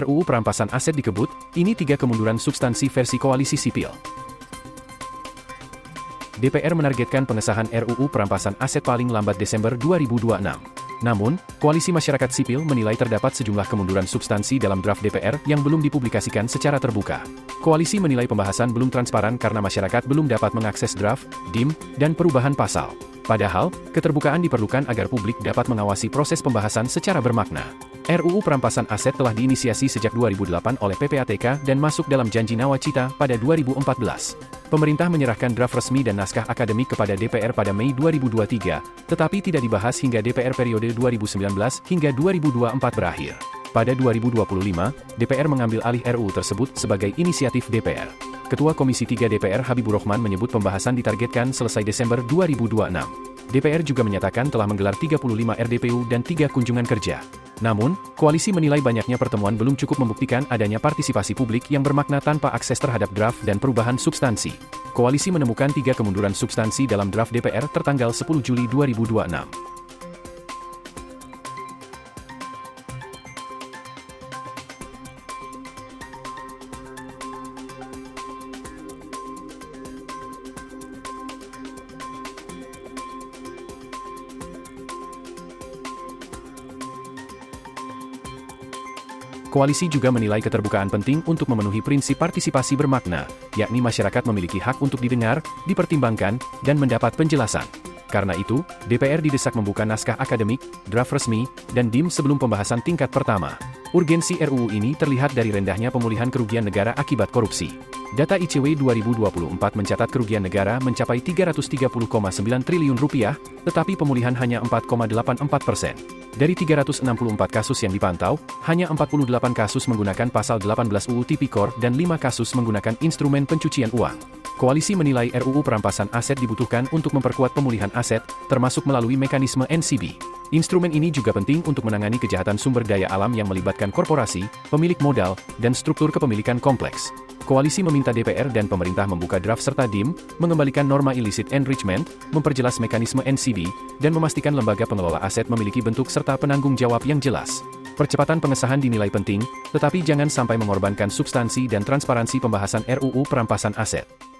RUU Perampasan Aset dikebut, ini 3 kemunduran substansi versi Koalisi Sipil. DPR menargetkan pengesahan RUU Perampasan Aset paling lambat Desember 2026. Namun, Koalisi Masyarakat Sipil menilai terdapat sejumlah kemunduran substansi dalam draft DPR yang belum dipublikasikan secara terbuka. Koalisi menilai pembahasan belum transparan karena masyarakat belum dapat mengakses draft, DIM, dan perubahan pasal. Padahal, keterbukaan diperlukan agar publik dapat mengawasi proses pembahasan secara bermakna. RUU Perampasan Aset telah diinisiasi sejak 2008 oleh PPATK dan masuk dalam Janji Nawacita pada 2014. Pemerintah menyerahkan draft resmi dan naskah akademik kepada DPR pada Mei 2023, tetapi tidak dibahas hingga DPR periode 2019 hingga 2024 berakhir. Pada 2025, DPR mengambil alih RUU tersebut sebagai inisiatif DPR. Ketua Komisi 3 DPR Habibur Rahman menyebut pembahasan ditargetkan selesai Desember 2026. DPR juga menyatakan telah menggelar 35 RDPU dan 3 kunjungan kerja. Namun, koalisi menilai banyaknya pertemuan belum cukup membuktikan adanya partisipasi publik yang bermakna tanpa akses terhadap draft dan perubahan substansi. Koalisi menemukan 3 kemunduran substansi dalam draft DPR tertanggal 10 Juli 2026. Koalisi juga menilai keterbukaan penting untuk memenuhi prinsip partisipasi bermakna, yakni masyarakat memiliki hak untuk didengar, dipertimbangkan, dan mendapat penjelasan. Karena itu, DPR didesak membuka naskah akademik, draft resmi, dan DIM sebelum pembahasan tingkat pertama. Urgensi RUU ini terlihat dari rendahnya pemulihan kerugian negara akibat korupsi. Data ICW 2024 mencatat kerugian negara mencapai Rp330,9 triliun, tetapi pemulihan hanya 4,84%. Dari 364 kasus yang dipantau, hanya 48 kasus menggunakan pasal 18 UU Tipikor dan 5 kasus menggunakan instrumen pencucian uang. Koalisi menilai RUU Perampasan Aset dibutuhkan untuk memperkuat pemulihan aset, termasuk melalui mekanisme NCB. Instrumen ini juga penting untuk menangani kejahatan sumber daya alam yang melibatkan korporasi, pemilik modal, dan struktur kepemilikan kompleks. Koalisi meminta DPR dan pemerintah membuka draft serta DIM, mengembalikan norma illicit enrichment, memperjelas mekanisme NCB, dan memastikan lembaga pengelola aset memiliki bentuk serta penanggung jawab yang jelas. Percepatan pengesahan dinilai penting, tetapi jangan sampai mengorbankan substansi dan transparansi pembahasan RUU Perampasan Aset.